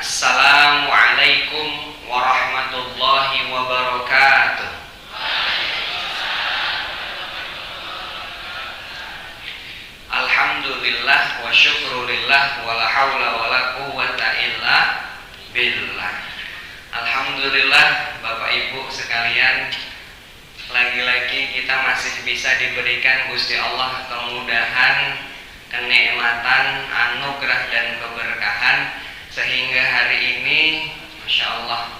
Assalamualaikum warahmatullahi wabarakatuh. Alhamdulillah wa syukurillah wa la hawla wa la quwwata illa billah. Alhamdulillah Bapak Ibu sekalian, lagi-lagi kita masih bisa diberikan Gusti Allah kemudahan, kenikmatan, anugerah dan keberkahan, sehingga hari ini Masya Allah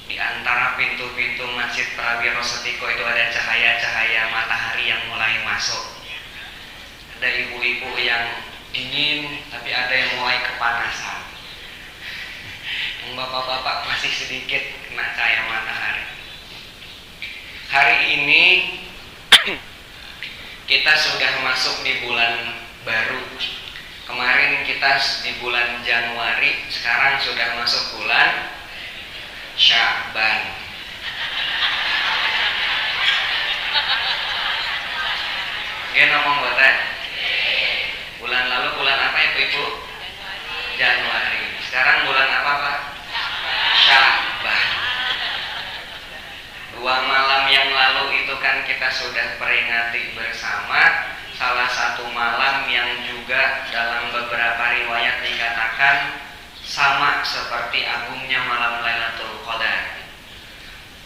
di antara pintu-pintu Masjid Prawiro Setiko itu ada cahaya-cahaya matahari yang mulai masuk. Ada ibu-ibu yang dingin, tapi ada yang mulai kepanasan. Yang bapak-bapak masih sedikit kena cahaya matahari. Hari ini kita sudah masuk di bulan baru. Kemarin kita di bulan Januari, sekarang sudah masuk bulan Sya'ban. Gak ngomong buatan. Bulan lalu bulan apa itu Ibu? Januari. Sekarang bulan apa Pak? Sya'ban. 2 malam yang lalu itu kan kita sudah peringati bersama salah satu malam yang juga dalam beberapa riwayat dikatakan sama seperti agungnya malam Lailatul Qadar,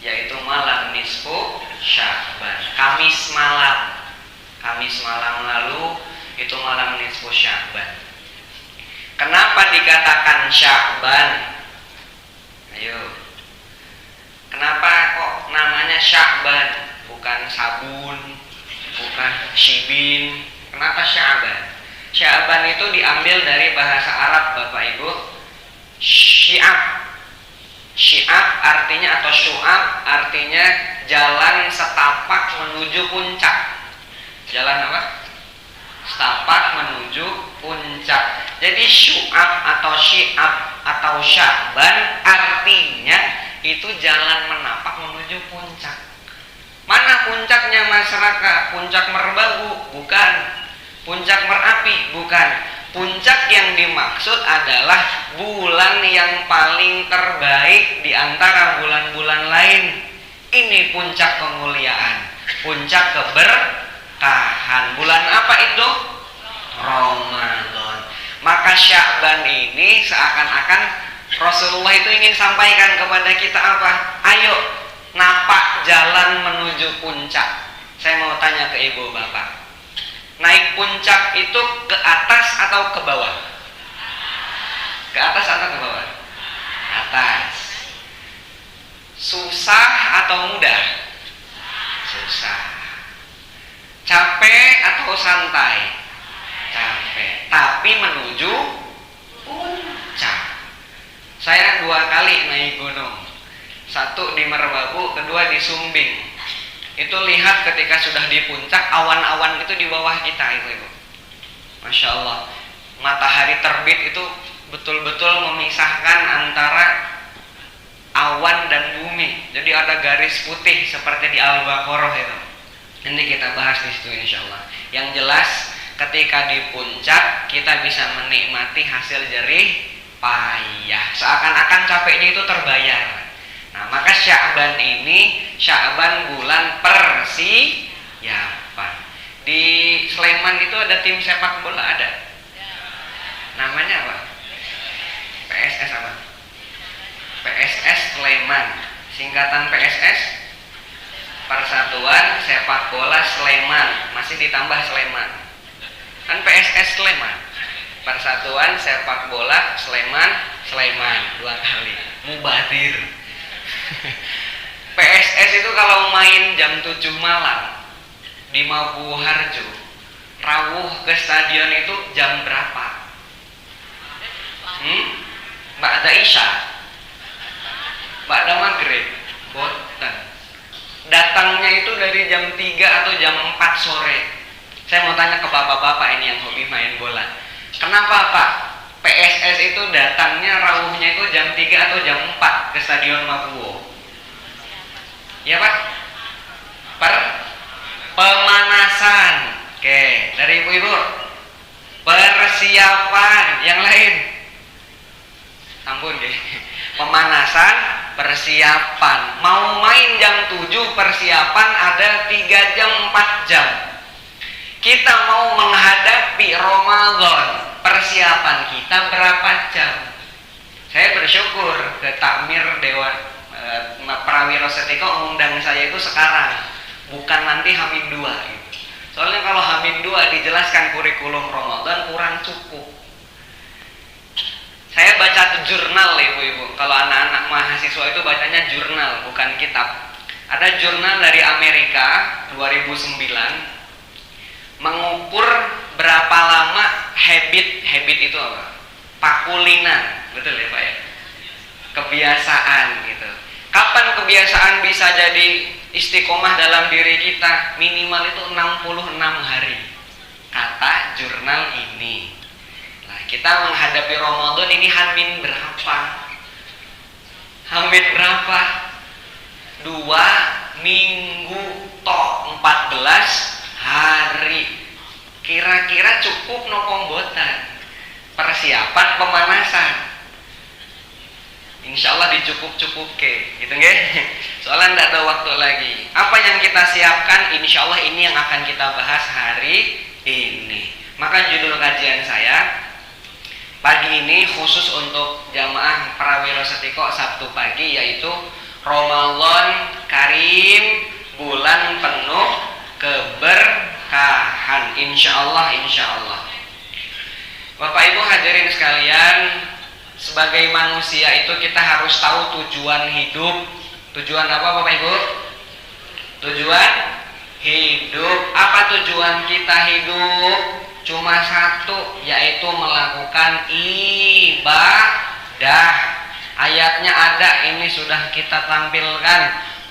yaitu malam nisfu Sya'ban. Kamis malam lalu itu malam nisfu Sya'ban. Kenapa dikatakan Sya'ban? Ayo. Kenapa kok namanya Sya'ban? Bukan sabun, bukan shibin. Kenapa Sya'ban? Sya'ban itu diambil dari bahasa Arab Bapak Ibu. Syi'ab. Syi'ab artinya atau syu'ab artinya jalan setapak menuju puncak. Jalan apa? Setapak menuju puncak. Jadi syu'ab atau syi'ab atau Sya'ban artinya itu jalan menapak menuju puncak. Mana puncaknya masyarakat? Puncak Merbabu? Bukan. Puncak Merapi? Bukan. Puncak yang dimaksud adalah bulan yang paling terbaik di antara bulan-bulan lain. Ini puncak kemuliaan, puncak keberkahan. Bulan apa itu? Ramadan. Maka Sya'ban ini seakan-akan Rasulullah itu ingin sampaikan kepada kita apa? Ayo napak jalan menuju puncak. Saya mau tanya ke ibu bapak, naik puncak itu ke atas atau ke bawah? Ke atas atau ke bawah? Atas. Susah atau mudah? Susah. Capek atau santai? Capek. Tapi menuju puncak. Saya 2 kali naik gunung. Satu di Merbabu, kedua di Sumbing. Itu lihat ketika sudah di puncak, awan-awan itu di bawah kita Ibu. Masya Allah. Matahari terbit itu betul-betul memisahkan antara awan dan bumi. Jadi ada garis putih seperti di Al-Baqarah itu. Nanti kita bahas di situ insya Allah. Yang jelas ketika di puncak kita bisa menikmati hasil jerih payah, seakan-akan capeknya itu terbayar. Nah, maka Sya'ban ini, Sya'ban bulan persiapan. Di Sleman itu ada tim sepak bola, ada. Namanya apa? PSS apa? PSS Sleman. Singkatan PSS Persatuan Sepak Bola Sleman. Masih ditambah Sleman. Kan PSS Sleman. Persatuan Sepak Bola Sleman 2 kali. Mubadir. PSS itu kalau main jam 7 malam di Maguwoharjo, rawuh ke stadion itu jam berapa? Ba'da Isya, ba'da Maghrib. Boten. Datangnya itu dari jam 3 atau jam 4 sore. Saya mau tanya ke bapak-bapak ini yang hobi main bola, kenapa Pak PSS itu datangnya rawuhnya itu jam 3 atau jam 4 ke Stadion Maguwo? Ya Pak? Pemanasan. Oke, dari ibu-ibu. Persiapan. Yang lain? persiapan. Mau main jam 7 persiapan ada 3 jam 4 jam. Kita mau menghadapi Ramadan, persiapan kita berapa jam? Saya bersyukur ke Takmir Dewan Prawiro Setiko mengundang saya itu sekarang, bukan nanti Hamid 2 gitu. Soalnya kalau Hamid 2 dijelaskan kurikulum Ramadan kurang cukup. Saya baca jurnal ibu-ibu. Kalau anak-anak mahasiswa itu bacanya jurnal, bukan kitab. Ada jurnal dari Amerika 2009 mengukur berapa lama habit itu apa? Pakulinan, betul ya Pak ya? Kebiasaan gitu. Kapan kebiasaan bisa jadi istiqomah dalam diri kita? Minimal itu 66 hari. Kata jurnal ini. Nah, kita menghadapi Ramadan ini hamin berapa? Hamin berapa? 2 minggu tok 14 hari. Kira-kira cukup nopo mboten? Persiapan pemanasan. Insya Allah dicukup-cukup ke, gitu nggih? Soalnya tidak ada waktu lagi. Apa yang kita siapkan, insya Allah ini yang akan kita bahas hari ini. Maka judul kajian saya pagi ini khusus untuk jamaah Prawiro Setiko Sabtu pagi, yaitu Ramadan Karim, bulan penuh keberkahan. Insya Allah. Bapak Ibu hadirin sekalian, sebagai manusia itu kita harus tahu tujuan hidup. Tujuan apa Bapak Ibu? Tujuan hidup. Apa tujuan kita hidup? Cuma satu, yaitu melakukan ibadah. Ayatnya ada, ini sudah kita tampilkan.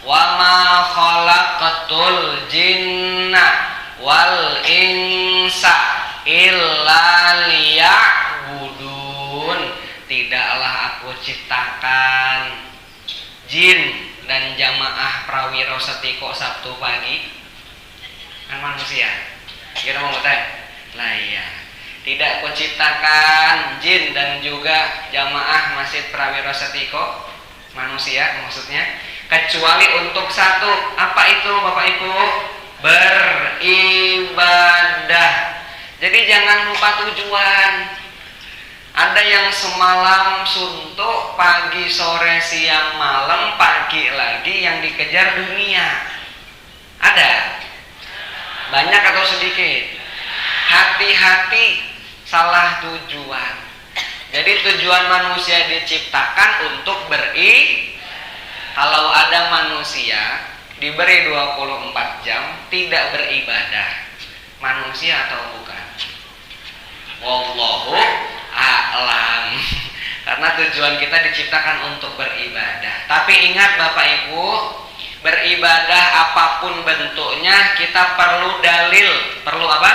Wa ma khalaqatul jinna wal insa illa liya'budun. Tidaklah aku ciptakan jin dan jamaah Prawiro Setiko Sabtu pagi kan manusia. Kira mau bertanya? Lah iya. Tidak aku ciptakan jin dan juga jamaah Masjid Prawiro Setiko manusia maksudnya, kecuali untuk satu. Apa itu Bapak Ibu? Beribadah. Jadi jangan lupa tujuan. Ada yang semalam suntuk, pagi, sore, siang, malam, pagi lagi yang dikejar dunia. Ada? Banyak atau sedikit? Hati-hati salah tujuan. Jadi tujuan manusia diciptakan untuk Kalau ada manusia diberi 24 jam tidak beribadah, manusia atau bukan? Wallahu a'lam. Karena tujuan kita diciptakan untuk beribadah. Tapi ingat Bapak Ibu, beribadah apapun bentuknya kita perlu dalil. Perlu apa?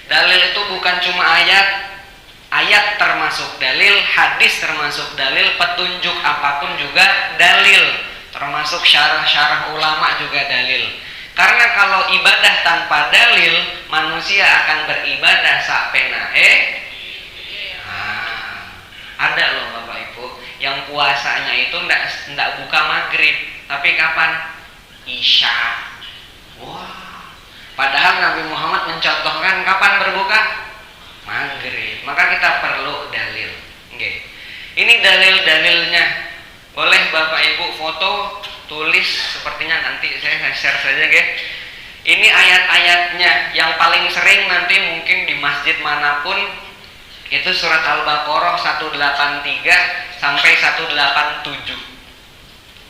Dalil itu bukan cuma ayat. Ayat termasuk dalil, hadis termasuk dalil, petunjuk apapun juga dalil. Termasuk syarah-syarah ulama juga dalil. Karena kalau ibadah tanpa dalil, manusia akan beribadah sapenae. Ada loh Bapak Ibu yang puasanya itu enggak buka maghrib, tapi kapan? Isya. Wah. Padahal Nabi Muhammad mencontohkan kapan berbuka? Maghrib. Maka kita perlu dalil. Oke. Ini dalil-dalilnya. Boleh Bapak Ibu foto, tulis, sepertinya nanti saya share saja guys. Ini ayat-ayatnya yang paling sering nanti mungkin di masjid manapun itu surat Al-Baqarah 183 sampai 187.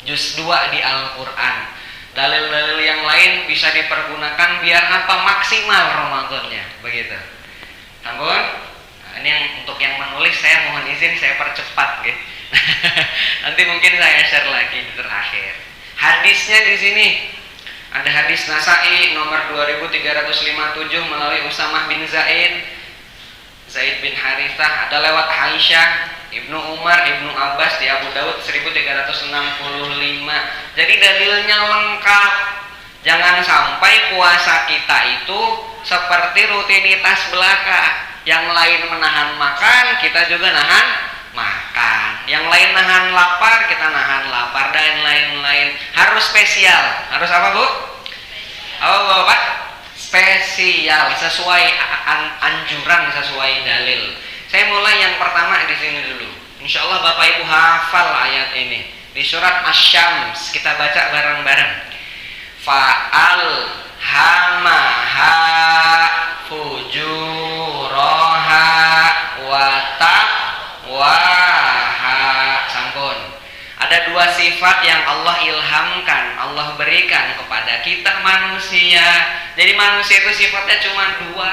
Juz 2 di Al-Qur'an. Dalil-dalil yang lain bisa dipergunakan biar apa? Maksimal Ramadannya, begitu. Ampun. Nah, ini yang untuk yang menulis saya mohon izin saya percepat guys. Nanti mungkin saya share lagi di terakhir. Hadisnya di sini ada hadis Nasai nomor 2357 melalui Usamah bin Zaid bin Harithah, ada lewat Aisyah, Ibnu Umar, Ibnu Abbas di Abu Daud 1365. Jadi dalilnya lengkap. Jangan sampai puasa kita itu seperti rutinitas belaka. Yang lain menahan makan, kita juga nahan makan. Yang lain nahan lapar, kita nahan lapar, dan lain-lain. Harus spesial. Harus apa, Bu? Oh, Bapak? Spesial, sesuai anjuran, sesuai dalil. Saya mulai yang pertama di sini dulu. Insya Allah Bapak Ibu hafal ayat ini. Di surat Asy-Syams, kita baca bareng-bareng. Fa'al hamaha fujuraha wa taqwaha. Sampun. Ada dua sifat yang Allah ilhamkan, Allah berikan kepada kita manusia. Jadi manusia itu sifatnya cuma dua.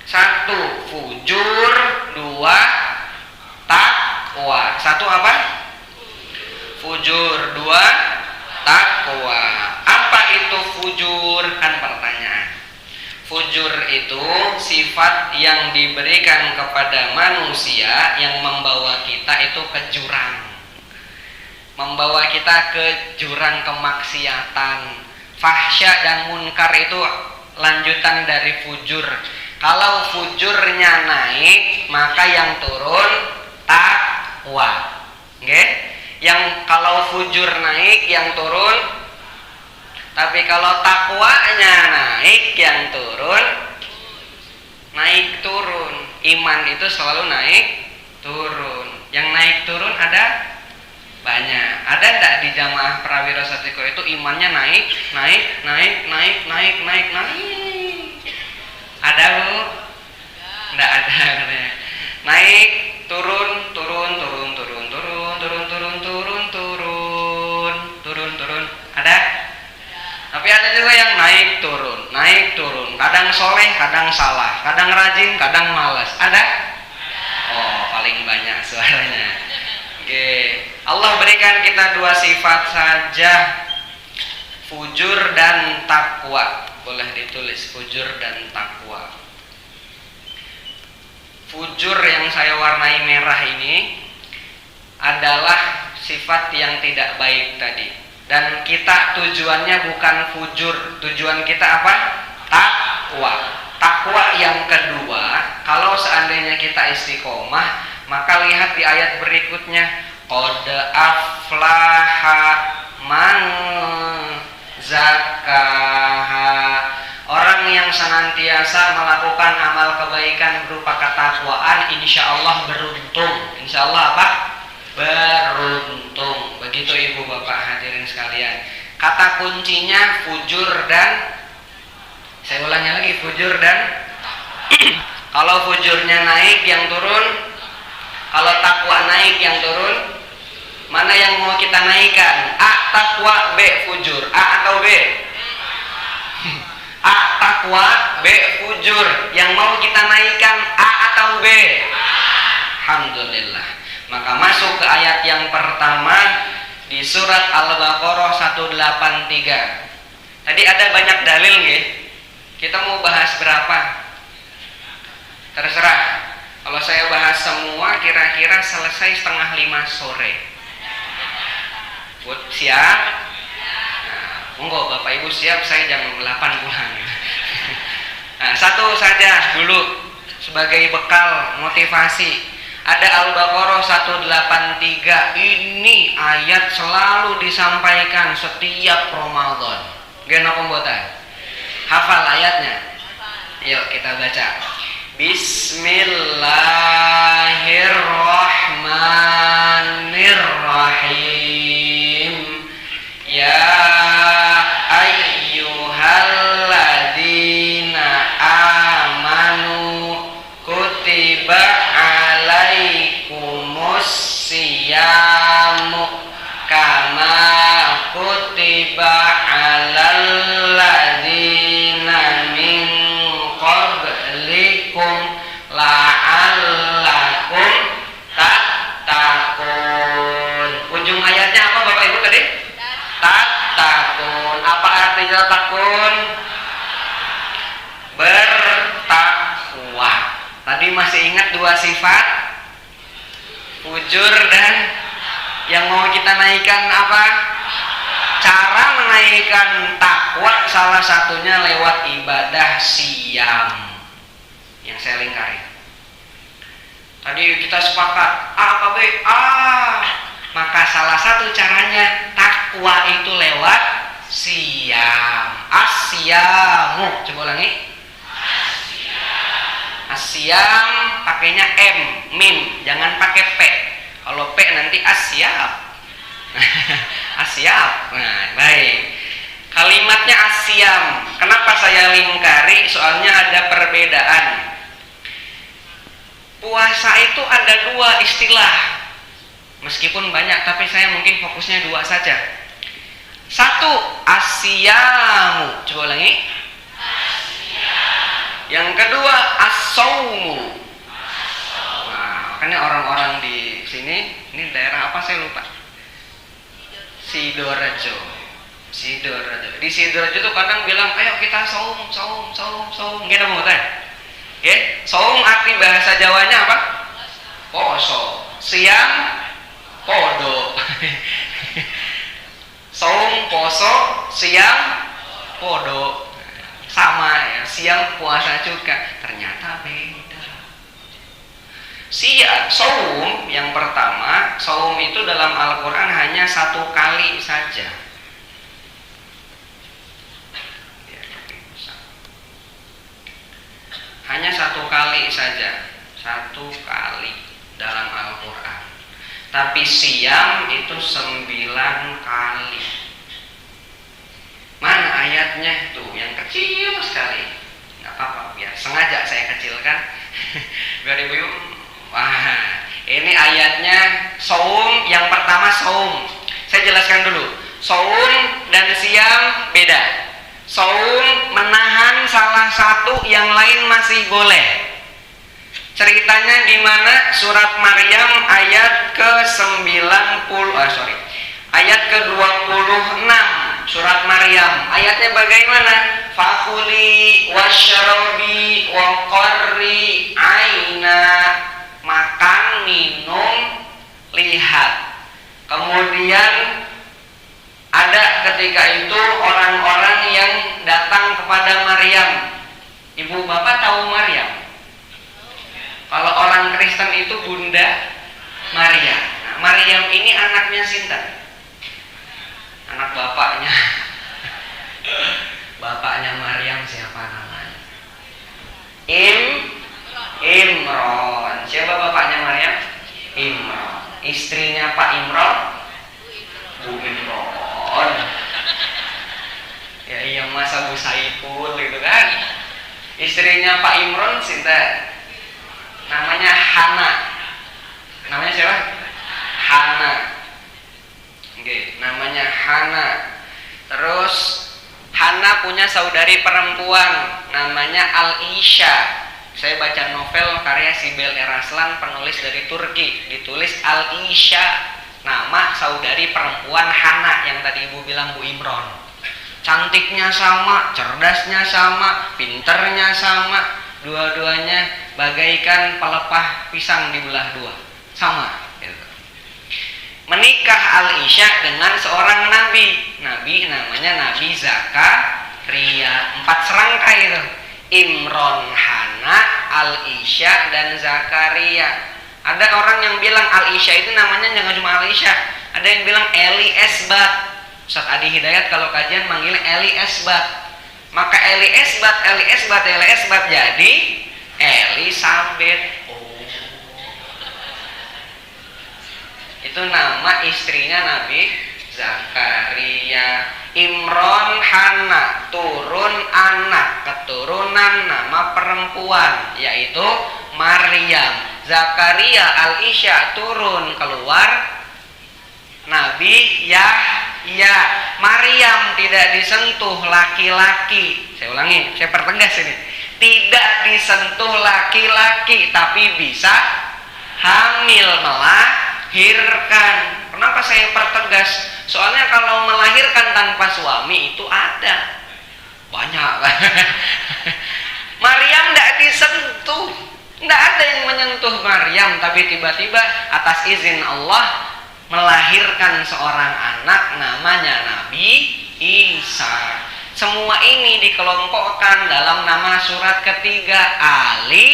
Satu fujur, dua takwa. Satu apa? Fujur, dua takwa. Apa itu fujur? Kan pertanyaan. Fujur itu sifat yang diberikan kepada manusia yang membawa kita itu ke jurang, membawa kita ke jurang kemaksiatan. Fahsya dan munkar itu lanjutan dari fujur. Kalau fujurnya naik, maka yang turun takwa. Oke? Yang kalau fujur naik, yang turun. Tapi kalau takwanya naik, yang turun naik turun. Iman itu selalu naik turun. Yang naik turun ada banyak. Ada enggak di jamaah Prawira Satiko itu imannya naik? Ada, Bu? Enggak ada katanya. Naik, turun. Ada? Tapi ada juga yang naik turun. Kadang soleh, kadang salah, kadang rajin, kadang malas. Ada? Oh, paling banyak suaranya. Oke. Allah berikan kita dua sifat saja, fujur dan takwa. Boleh ditulis fujur dan takwa. Fujur yang saya warnai merah ini adalah sifat yang tidak baik tadi. Dan kita tujuannya bukan fujur. Tujuan kita apa? Takwa. Takwa yang kedua, kalau seandainya kita istiqomah, maka lihat di ayat berikutnya. Qad aflaha man zakkaha. Orang yang senantiasa melakukan amal kebaikan berupa ketakwaan, insya Allah beruntung. Insya Allah apa? Beruntung. Begitu Ibu Bapak hadirin sekalian. Kata kuncinya fujur dan, saya ulangi lagi, fujur dan kalau fujurnya naik, yang turun. Kalau takwa naik, yang turun. Mana yang mau kita naikkan? A takwa, B fujur. A atau B? A takwa, B fujur. Yang mau kita naikkan A atau B? Alhamdulillah. Maka masuk ke ayat yang pertama di surat Al-Baqarah 183. Tadi ada banyak dalil nggih. Kita mau bahas berapa? Terserah. Kalau saya bahas semua kira-kira selesai 4:30 sore. Buat siap? Nah, monggo Bapak Ibu siap, saya jam 8 pulang. Nah, satu saja dulu sebagai bekal motivasi. Ada Al-Baqarah 183. Ini ayat selalu disampaikan setiap Ramadan. Geno kombotan. Hafal ayatnya? Yuk kita baca. Bismillahirrahmanirrahim. Ya ayyuhalladzina amanu kutiba alaikumus siyamu kama kutiba alal ladzina min qablikum la'allakum tattaqun. Ujung ayatnya apa Bapak Ibu tadi? Tattaqun. Apa artinya takun? Bertakwa. Tadi masih ingat dua sifat? Fujur dan yang mau kita naikkan apa? Cara menaikkan takwa salah satunya lewat ibadah siyam. Yang saya lingkari. Tadi kita sepakat A apa B? Maka salah satu caranya takwa itu lewat siam. Asyamu. Coba ulangi. Asyam pakainya M, mim, jangan pakai P. Kalau P nanti asyab. Asyab. Nah, baik. Kalimatnya asyam. Kenapa saya lingkari? Soalnya ada perbedaan. Puasa itu ada dua istilah. Meskipun banyak, tapi saya mungkin fokusnya dua saja. Satu, asyamu. Coba ulangi. Yang kedua, as-saumu. Nah, makanya orang-orang di sini, ini daerah apa saya lupa. Sidoarjo. Di Sidoarjo tuh kadang bilang, ayo kita saum. Gitu mau teh. Ya, saum arti bahasa Jawanya apa? Poso. Siang, podo. Saum, poso, siang, podo. Sama ya, siang puasa juga, ternyata beda. Saum yang pertama, saum itu dalam Al-Quran hanya satu kali saja. Hanya satu kali saja, satu kali dalam Al-Quran. Tapi siam itu 9 kali. Mana ayatnya tuh yang kecil sekali? Nggak apa-apa, biar sengaja saya kecilkan biar ibu. Wah, ini ayatnya saum. Yang pertama saum. Saya jelaskan dulu. Saum dan siam beda. Saum menahan salah satu, yang lain masih boleh. Ceritanya di mana? Surat Maryam ayat ke-90, ayat ke-26. Surat Maryam, ayatnya bagaimana? Fakuli wasyarabi wa qarri aina, makan, minum, lihat. Kemudian ada ketika itu orang-orang yang datang kepada Maryam. Ibu bapak tahu Maryam? Kalau orang Kristen itu Bunda Maria. Nah, Maryam ini anaknya Sinta. Anak bapaknya. Bapaknya Maryam siapa namanya? Imron. Siapa bapaknya Maryam? Imron. Istrinya Pak Imron? Bu Imron. Ya iya, masa Bu Saipul gitu kan. Istrinya Pak Imron Sinta. Namanya Hana. Namanya siapa? Hana. Oke, namanya Hana. Terus Hana punya saudari perempuan namanya Al-Isha. Saya baca novel karya Sibel Eraslan, penulis dari Turki, ditulis Al-Isha. Nama saudari perempuan Hana yang tadi ibu bilang Bu Imron. Cantiknya sama, cerdasnya sama, pinternya sama. Dua-duanya bagaikan pelepah pisang dibelah dua. Sama gitu. Menikah Al-Isha dengan seorang nabi. Nabi namanya Nabi Zakaria. 4 serangkai itu. Imron, Hana, Al-Isha, dan Zakaria. Ada orang yang bilang Al-Isha itu namanya jangan cuma Al-Isha. Ada yang bilang Eli Esbat. Ustaz Adi Hidayat kalau kajian manggilnya Eli Esbat. Maka Eli Esbat jadi Elisabeth. Oh. Itu nama istrinya Nabi Zakaria. Imron, Hana, turun anak, keturunan nama perempuan yaitu Maryam. Zakaria, Al-Isha, turun keluar Nabi Yahya. Maryam tidak disentuh laki-laki. Saya ulangi, saya pertegas ini. Tidak disentuh laki-laki, tapi bisa hamil, melahirkan. Kenapa saya pertegas? Soalnya kalau melahirkan tanpa suami itu ada banyak. Maryam tidak disentuh. Tidak ada yang menyentuh Maryam, tapi tiba-tiba atas izin Allah melahirkan seorang anak namanya Nabi Isa. Semua ini dikelompokkan dalam nama surat ketiga Ali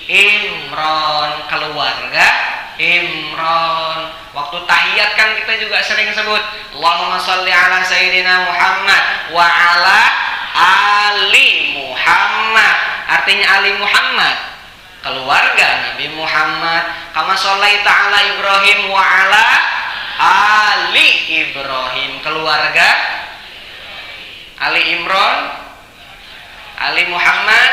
Imron, keluarga Imran. Waktu tahiyat kan kita juga sering sebut Allahumma sholli ala sayyidina Muhammad wa ala ali Muhammad. Artinya ali Muhammad, keluarga Nabi Muhammad. Kama shollaita ala Ibrahim wa ala ali Ibrahim, keluarga Ali Imran, Ali Muhammad,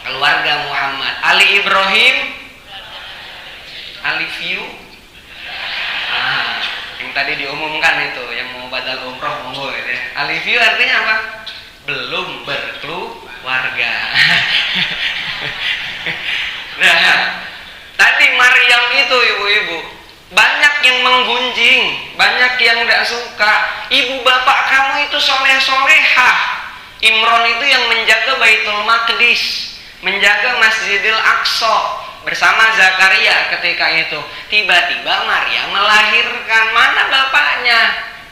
keluarga Muhammad. Ali Ibrahim, Ali View. Yang tadi diumumkan itu, yang mau badal umroh monggo gitu ya. Ali View artinya apa? Belum berkeluarga. Nah, tadi Maryam itu ibu-ibu banyak yang menggunjing, banyak yang tidak suka. Ibu bapak kamu itu soleh-solehah. Imron itu yang menjaga Baitul Maqdis, menjaga Masjidil Aqsa bersama Zakaria ketika itu. Tiba-tiba Maryam melahirkan, mana bapaknya?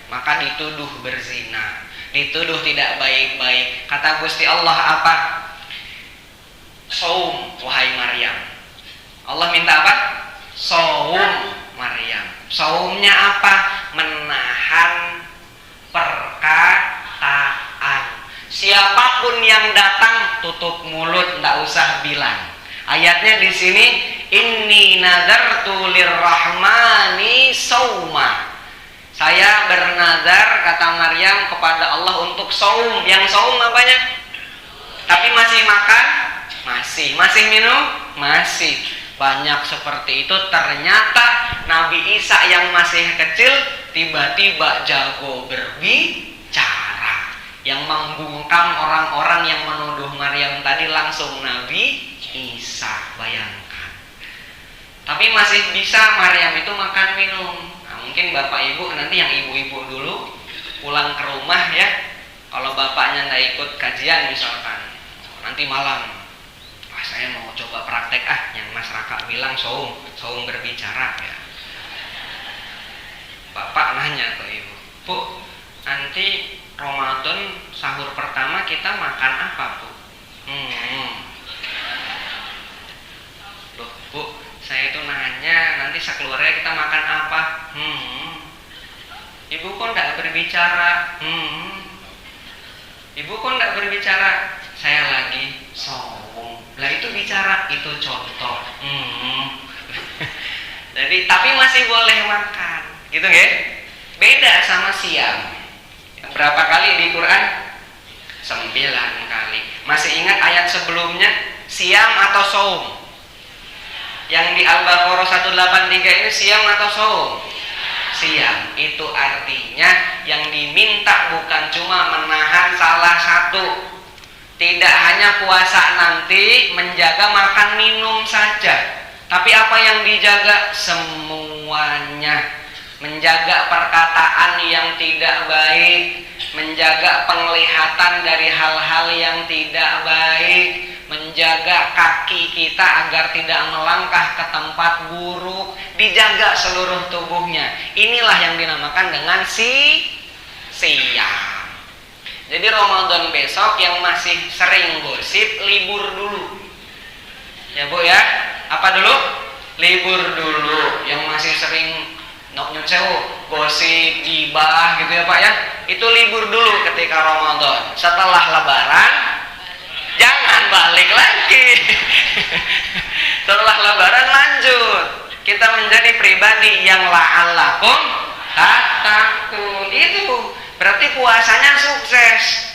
Maka dituduh berzina, dituduh tidak baik-baik. Kata Gusti Allah apa? Saum, wahai Maryam. Allah minta apa? Saum Maryam. Saumnya apa? Menahan perkataan. Siapapun yang datang tutup mulut, tidak usah bilang. Ayatnya di sini, inni nadartu lirrahmani sauma. Saya bernazar, kata Maryam, kepada Allah untuk saum. Yang saum apanya? Tapi masih makan? Masih minum? Masih. Banyak seperti itu. Ternyata Nabi Isa yang masih kecil tiba-tiba jago berbicara. Yang membungkam orang-orang yang menuduh Maryam tadi langsung Nabi Isa. Bayangkan. Tapi masih bisa Maryam itu makan minum. Nah, mungkin bapak ibu nanti yang ibu-ibu dulu pulang ke rumah ya, kalau bapaknya nggak ikut kajian misalkan, nanti malam, saya mau coba praktek yang Mas Raka bilang saum berbicara ya. Bapak nanya ke ibu, Bu, nanti Ramadan sahur pertama kita makan apa, Bu? Loh, Bu, saya itu nanya nanti sekeluarga kita makan apa? Ibu kok enggak berbicara? Ibu kok enggak berbicara? Saya lagi saum. Lah itu bicara, itu contoh. Jadi tapi masih boleh makan, gitu ya? Beda sama siam. Berapa kali di Quran? 9 kali. Masih ingat ayat sebelumnya? Siam atau saum? Yang di Al-Baqarah 183 ini siam atau saum? Siam. Itu artinya yang diminta bukan cuma menahan salah satu. Tidak hanya puasa nanti menjaga makan minum saja, tapi apa yang dijaga? Semuanya. Menjaga perkataan yang tidak baik, menjaga penglihatan dari hal-hal yang tidak baik, menjaga kaki kita agar tidak melangkah ke tempat buruk, dijaga seluruh tubuhnya. Inilah yang dinamakan dengan siam. Jadi Ramadan besok yang masih sering gosip, libur dulu. Ya Bu ya, apa dulu? Libur dulu. Yang masih sering gosip, gibah gitu ya Pak ya, itu libur dulu ketika Ramadan. Setelah Lebaran jangan balik lagi. Setelah Lebaran lanjut, kita menjadi pribadi yang la'allakum tattaqun. Itu berarti puasanya sukses,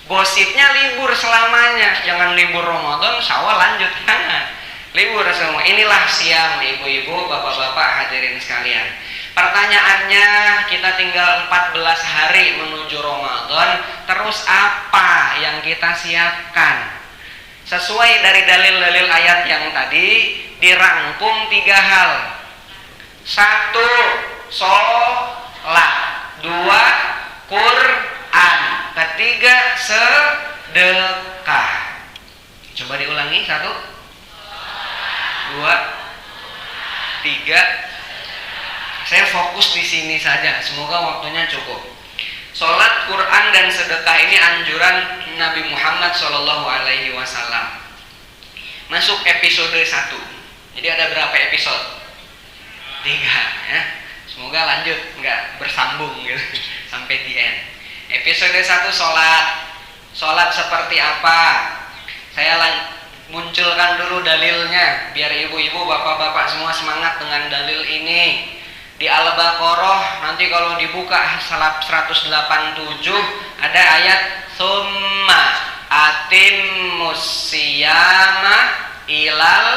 gosipnya libur selamanya. Jangan libur Ramadan Syawal lanjut, jangan. Libur semua. Inilah siam ibu-ibu, bapak-bapak, hadirin sekalian. Pertanyaannya, kita tinggal 14 hari menuju Ramadan, terus apa yang kita siapkan? Sesuai dari dalil-dalil ayat yang tadi, dirangkum 3 hal. 1, sholat. 2, Quran. 3, sedekah. Coba diulangi. 1, 2, 3. Saya fokus di sini saja, semoga waktunya cukup. Sholat, Quran, dan sedekah ini anjuran Nabi Muhammad SAW. Masuk episode 1. Jadi ada berapa episode? ya. Semoga lanjut, nggak bersambung gitu sampai di end. Episode 1 sholat seperti apa? Saya munculkan dulu dalilnya biar ibu-ibu, bapak-bapak semua semangat dengan dalil ini. Di Al-Baqarah nanti kalau dibuka salat 187 ada ayat summa atimmus siyama ilal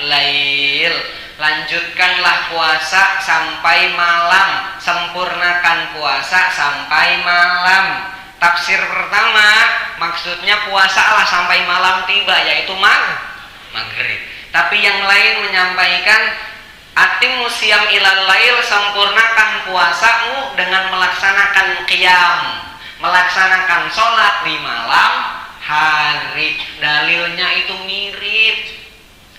lail. Lanjutkanlah puasa sampai malam, sempurnakan puasa sampai malam. Tafsir pertama maksudnya puasalah sampai malam tiba, yaitu maghrib. Tapi yang lain menyampaikan atimmu siyam ilal lail, sempurnakan puasamu dengan melaksanakan qiyam, melaksanakan sholat di malam hari. Dalilnya itu mirip,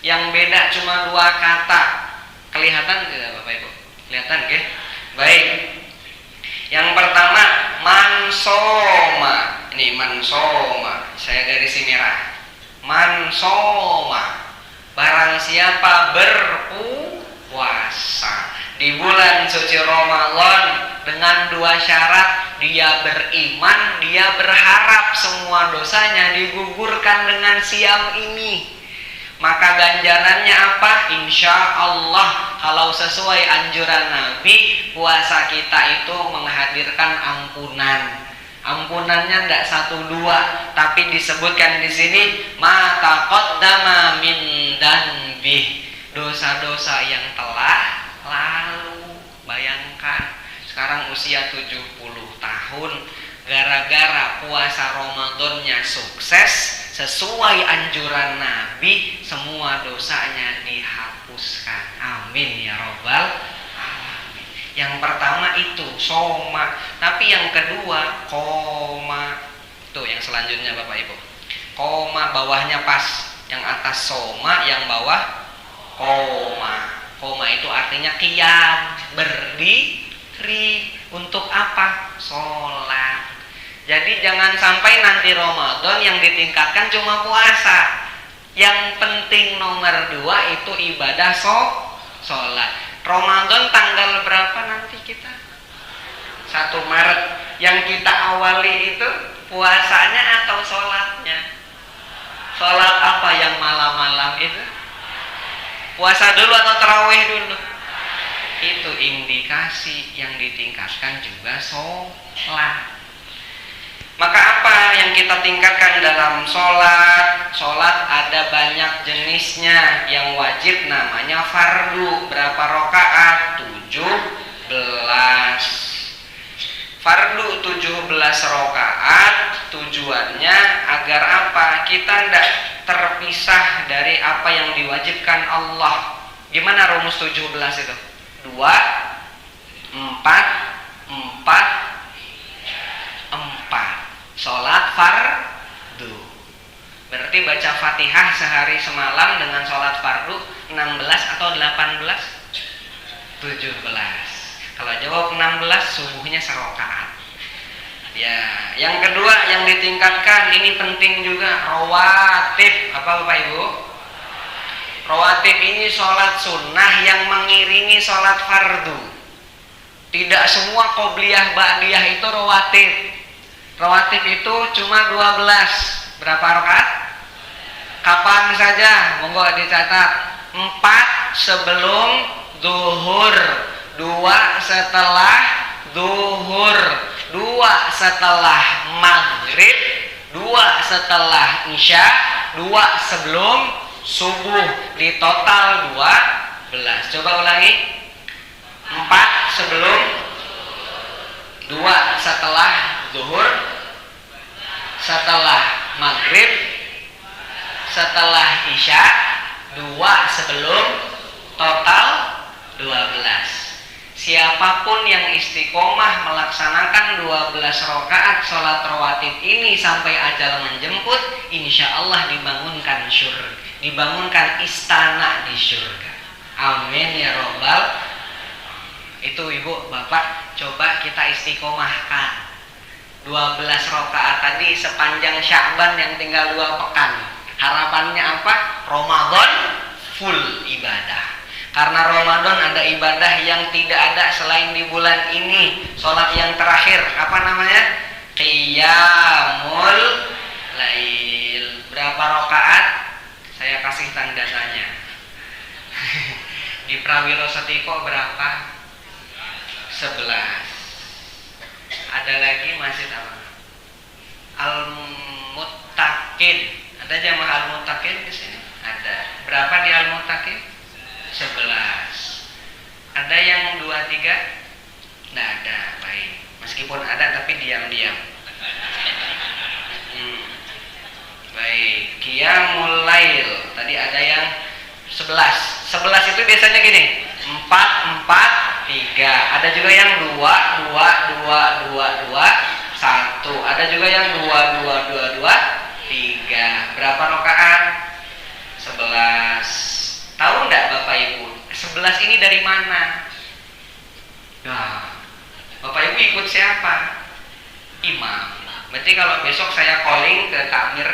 yang beda cuma 2 kata. Kelihatan tidak Bapak Ibu? Kelihatan ke? Baik. Yang pertama mansoma. Ini mansoma, saya garisi merah. Mansoma, barang siapa berpuasa di bulan suci Ramadan dengan 2 syarat. Dia beriman, dia berharap semua dosanya digugurkan dengan siam ini. Maka ganjarannya apa? Insya Allah kalau sesuai anjuran Nabi, puasa kita itu menghadirkan ampunan. Ampunannya tidak 1 2, tapi disebutkan di sini ma taqaddama min danbih, dosa-dosa yang telah lalu. Bayangkan sekarang usia 70 tahun, gara-gara puasa Ramadannya sukses sesuai anjuran Nabi, semua dosanya dihapuskan. Amin ya robbal alamin. Yang pertama itu soma, tapi yang kedua koma. Tuh yang selanjutnya Bapak Ibu, koma bawahnya pas, yang atas soma, yang bawah koma. Koma itu artinya qiyam, berdiri. Untuk apa? Sholat. Jadi jangan sampai nanti Ramadan yang ditingkatkan cuma puasa. Yang penting nomor 2 itu ibadah sholat. Ramadan tanggal berapa nanti kita? 1 Maret. Yang kita awali itu puasanya atau sholatnya? Sholat apa yang malam-malam itu? Puasa dulu atau tarawih dulu? Itu indikasi yang ditingkatkan juga sholat. Maka apa yang kita tingkatkan dalam sholat? Sholat ada banyak jenisnya. Yang wajib namanya fardu. Berapa rakaat? 17. Fardu 17 rakaat. Tujuannya agar apa? Kita tidak terpisah dari apa yang diwajibkan Allah. Gimana rumus 17 itu? 2, 4, 4. Sholat fardu. Berarti baca Fatihah sehari semalam dengan sholat fardu 16 atau 18? 17. Kalau jawab 16, subuhnya serakaat. Ya, yang kedua yang ditingkatkan, ini penting juga, rawatib. Apa Bapak Ibu? Rawatib ini sholat sunnah yang mengiringi sholat fardu. Tidak semua qobliyah ba'diyah itu rawatib. Rawatib itu cuma 12. Berapa rakaat? Kapan saja? Monggo dicatat. 4 sebelum zuhur, 2 setelah zuhur, 2 setelah maghrib, 2 setelah isya, 2 sebelum subuh. Di total 12. Coba ulangi. 4 sebelum, 2 setelah zuhur, setelah maghrib, setelah isya, 2 sebelum, total 12. Siapapun yang istiqomah melaksanakan 12 rakaat sholat rawatib ini sampai ajal menjemput, insya Allah dibangunkan syurga, dibangunkan istana di syurga. Amin ya robbal. Itu ibu bapak coba kita istiqomahkan 12 rakaat tadi sepanjang Sya'ban yang tinggal 2 pekan. Harapannya apa? Ramadan full ibadah. Karena Ramadan ada ibadah yang tidak ada selain di bulan ini. Sholat yang terakhir, apa namanya? Qiyamul Lail. Berapa rakaat? Saya kasih tanda tanya. Di Prawiro Setiko berapa? 11. Ada lagi masjid apa? Al-Muttaqin. Ada jamaah Al-Muttaqin di sini? Ada. Berapa di Al-Muttaqin? 11. Ada yang 2, 3? Nggak ada. Baik. Meskipun ada tapi diam-diam. Baik. Qiyamul Lail. Tadi ada yang 11. 11 itu biasanya gini. 4, 4, 3. Ada juga yang 2, 2, 2, 2, 2, 1. Ada juga yang 2, 2, 2, 2, 3. Berapa rakaat? 11. Tahu enggak Bapak Ibu? 11 ini dari mana? Nah, Bapak Ibu ikut siapa? Imam. Berarti kalau besok saya calling ke Kamir,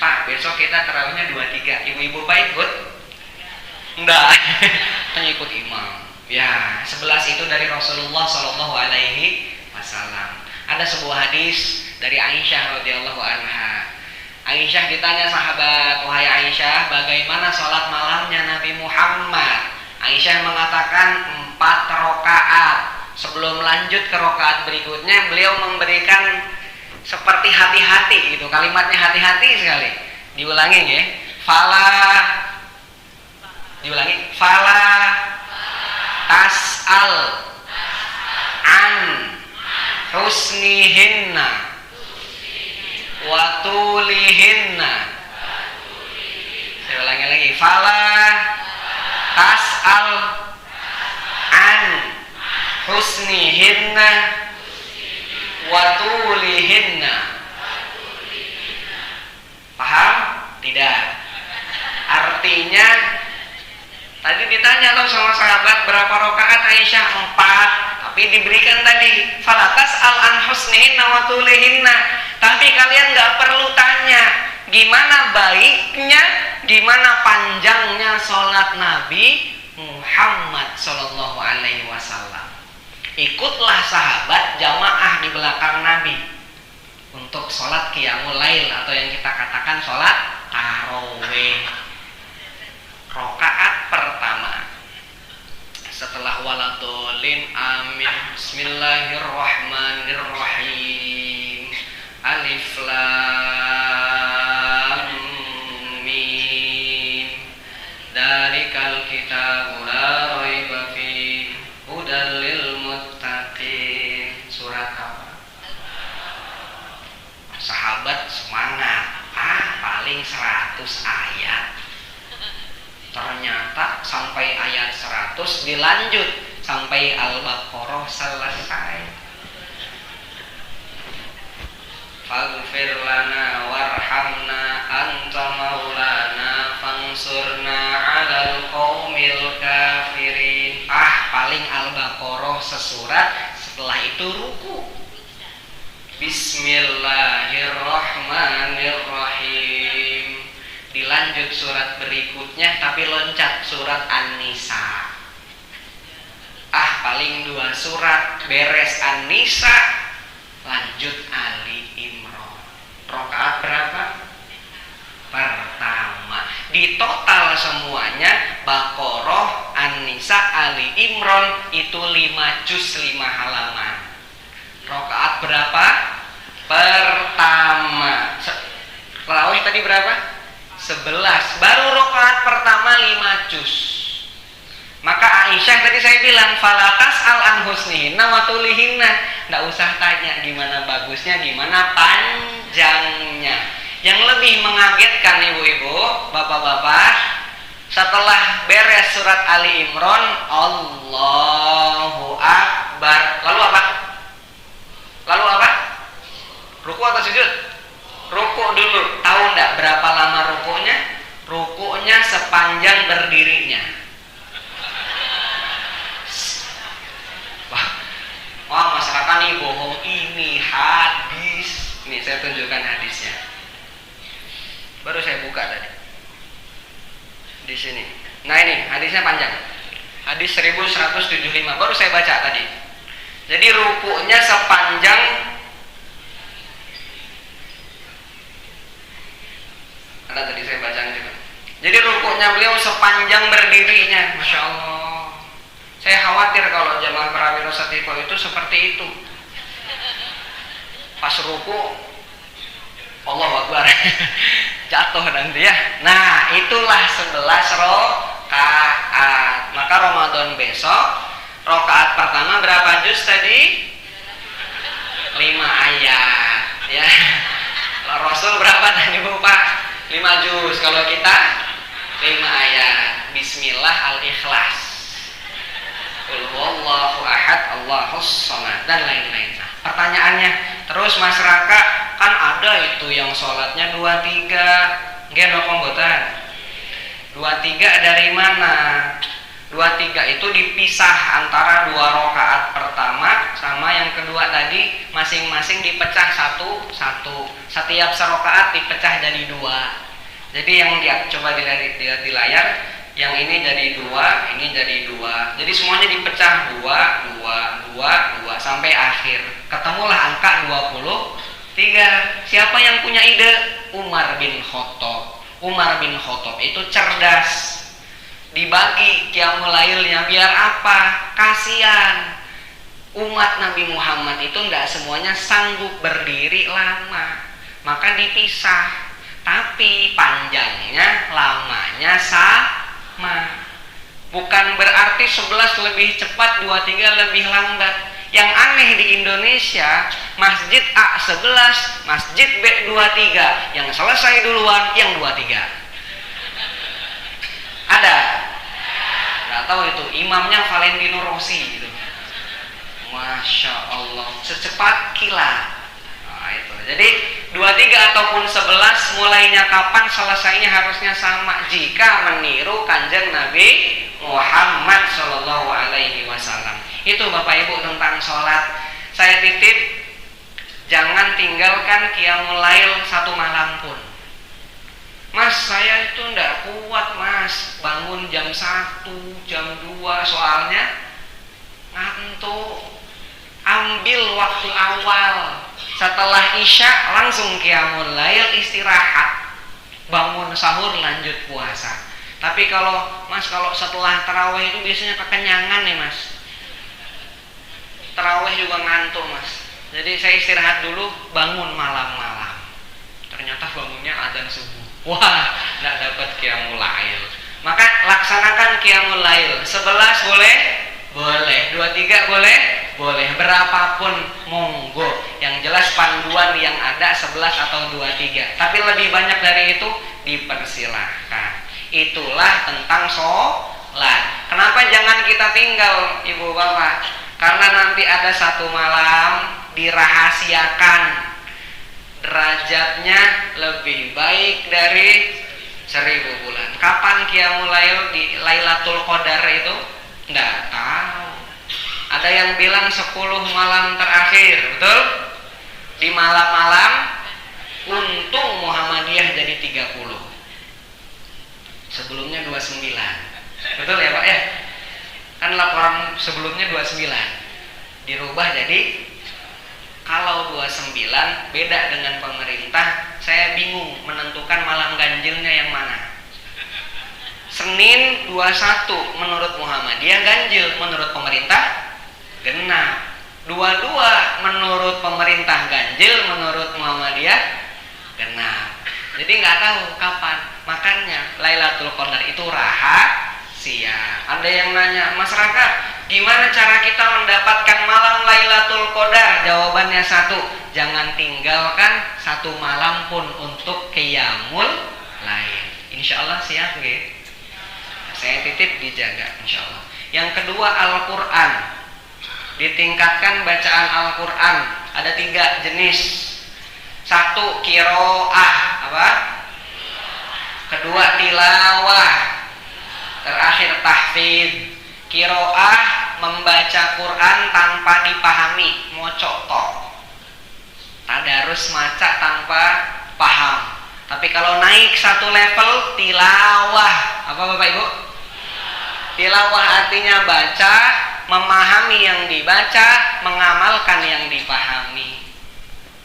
Pak, besok kita tarawihnya 2-3. Ibu-ibu Pak ikut? Enggak. Kita ikut imam. Ya, 11 itu dari Rasulullah Shallallahu Alaihi Wasallam. Ada sebuah hadis dari Aisyah radhiyallahu anha. Aisyah ditanya sahabat, wahai Aisyah, bagaimana sholat malamnya Nabi Muhammad? Aisyah mengatakan 4 rakaat. Sebelum lanjut ke rakaat berikutnya, beliau memberikan seperti hati-hati gitu. Kalimatnya hati-hati sekali. Diulangi ya. Diulangi. Fala tas'al an husnihinna wa tulihinna. Saya ulangi lagi. Fala tas'al an husnihinna wa tulihinna. Paham? Tidak. Artinya tadi ditanya loh sama sahabat berapa rakaat, Aisyah 4. Tapi diberikan tadi falatas al an husnihinna wa tulihinna. Tapi kalian nggak perlu tanya gimana baiknya, gimana panjangnya sholat Nabi Muhammad Sallallahu Alaihi Wasallam. Ikutlah sahabat jamaah di belakang Nabi untuk sholat qiyamul lail atau yang kita katakan sholat tarawih. Rakaat pertama setelah waladolin amin bismillahirrahmanirrahim alif lam mim dalikal kitabu la raiba fihi hudal lil muttaqin. Surat apa? Sahabat semangat, paling 100 ayat. Ternyata sampai ayat 100 dilanjut sampai Al-Baqarah selesai. Faghfir lana warhamna anta maulana fansurna 'alal qaumil kafirin. Paling Al-Baqarah sesurat, setelah itu ruku. Bismillahirrahmanirrahim. Dilanjut surat berikutnya tapi loncat surat An-Nisa. Paling 2 surat beres An-Nisa, lanjut Ali Imran. Rakaat berapa? Pertama. Di total semuanya Baqarah, An-Nisa, Ali Imran itu 5 juz 5 halaman. Rakaat berapa? Pertama. Tarawih tadi berapa? 11. Baru rakaat pertama 5 juz. Maka Aisyah tadi saya bilang falatas al an husnihinna wa tulihinna. Nggak usah tanya gimana bagusnya, gimana panjangnya. Yang lebih mengagetkan ibu-ibu, bapak-bapak, setelah beres surat Ali Imran, Allahu Akbar. Lalu apa? Ruku atau sujud? Ruku dulu. Tahu enggak berapa lama rukunya? Rukunya sepanjang berdirinya. Wah, masyarakat nih bohong, ini hadis. Nih saya tunjukkan hadisnya. Baru saya buka tadi. Di sini. Nah ini hadisnya panjang. Hadis 1175 baru saya baca tadi. Jadi rukunya sepanjang ada tadi saya baca juga. Jadi rukunya beliau sepanjang berdirinya, masya Allah. Saya khawatir kalau jamaah Prawiro Satiko itu seperti itu. Pas ruku, Allahu Akbar, jatuh nanti ya. Nah, itulah 11 rakaat. Maka Ramadan besok, rakaat pertama berapa juz tadi? 5 ayat. Ya. Kalau Rasul berapa tadi Bu Pak? 5 juz. Kalau kita 5 ayat. Bismillah al-Ikhlas. Qul huwallahu ahad, Allahus samad dan lain-lain. Nah, pertanyaannya, terus Mas Raka kan ada itu yang sholatnya 23. Nggih napa mboten? 23 dari mana? 23 itu dipisah antara 2 rakaat pertama sama yang kedua tadi, masing-masing dipecah satu-satu. Setiap serakaat dipecah jadi 2. Jadi yang lihat, coba dilihat di layar, yang ini jadi 2, ini jadi 2. Jadi semuanya dipecah 2, 2, 2, 2 sampai akhir. Ketemulah angka 23. Siapa yang punya ide? Umar bin Khattab. Umar bin Khattab itu cerdas. Dibagi qiyamul lailnya biar apa? Kasihan. Umat Nabi Muhammad itu tidak semuanya sanggup berdiri lama. Maka dipisah. Tapi panjangnya, lamanya sama. Bukan berarti 11 lebih cepat, 23 lebih lambat. Yang aneh di Indonesia, masjid A 11, masjid B 23. Yang selesai duluan yang 23. Ada? Nggak tahu itu, imamnya Valentino Rossi gitu. Masya Allah, secepat kilat. Nah, itu. Jadi 23 ataupun 11 mulainya kapan, selesainya harusnya sama jika meniru kanjeng Nabi Muhammad Shallallahu Alaihi Wasallam. Itu Bapak Ibu tentang sholat. Saya titip, jangan tinggalkan qiyamul lail 1 malam pun. Mas, saya itu ndak kuat mas, bangun jam 1, jam 2 soalnya ngantuk. Ambil waktu awal, setelah isya langsung qiyamul lail, istirahat, bangun sahur lanjut puasa. Tapi kalau mas, kalau setelah tarawih itu biasanya kekenyangan nih mas, tarawih juga ngantuk mas. Jadi saya istirahat dulu, bangun malam-malam, ternyata bangunnya adzan subuh. Wah, nggak dapat qiyamul lail. Maka laksanakan qiyamul lail. 11 boleh? Boleh. 23 boleh? Boleh. Berapapun monggo. Yang jelas panduan yang ada 11 atau 23. Tapi lebih banyak dari itu dipersilahkan. Itulah tentang sholat. Kenapa jangan kita tinggal, Ibu Bapak? Karena nanti ada 1 malam dirahasiakan, derajatnya lebih baik dari 1000 bulan. Kapan qiyamul lail di Lailatul Qadar itu? Nggak tahu. Ada yang bilang 10 malam terakhir, betul? Di malam-malam untung Muhammadiyah jadi 30. Sebelumnya 29. Betul ya Pak ya? Kan laporan sebelumnya 29. Dirubah jadi, kalau 29 beda dengan pemerintah, saya bingung menentukan malam ganjilnya yang mana. Senin 21 menurut Muhammadiyah ganjil, menurut pemerintah genap. 22 menurut pemerintah ganjil, menurut Muhammadiyah genap. Jadi nggak tahu kapan. Makanya Lailatul Qadar itu rahasia. Ada yang nanya, Mas Raka, gimana cara kita mendapatkan malam Lailatul Qadar? Jawabannya 1, jangan tinggalkan 1 malam pun untuk qiyamul lail. Insyaallah siap nggih? Saya titip dijaga insyaallah. Yang kedua, Al-Qur'an. Ditingkatkan bacaan Al-Qur'an. Ada 3 jenis. 1 qiraah, apa? Kedua tilawah. Terakhir tahfidz. Qiraah membaca Quran tanpa dipahami, mocok tok. Tadarus maca tanpa paham. Tapi kalau naik 1 level tilawah, apa Bapak Ibu? Tilawah artinya baca, memahami yang dibaca, mengamalkan yang dipahami.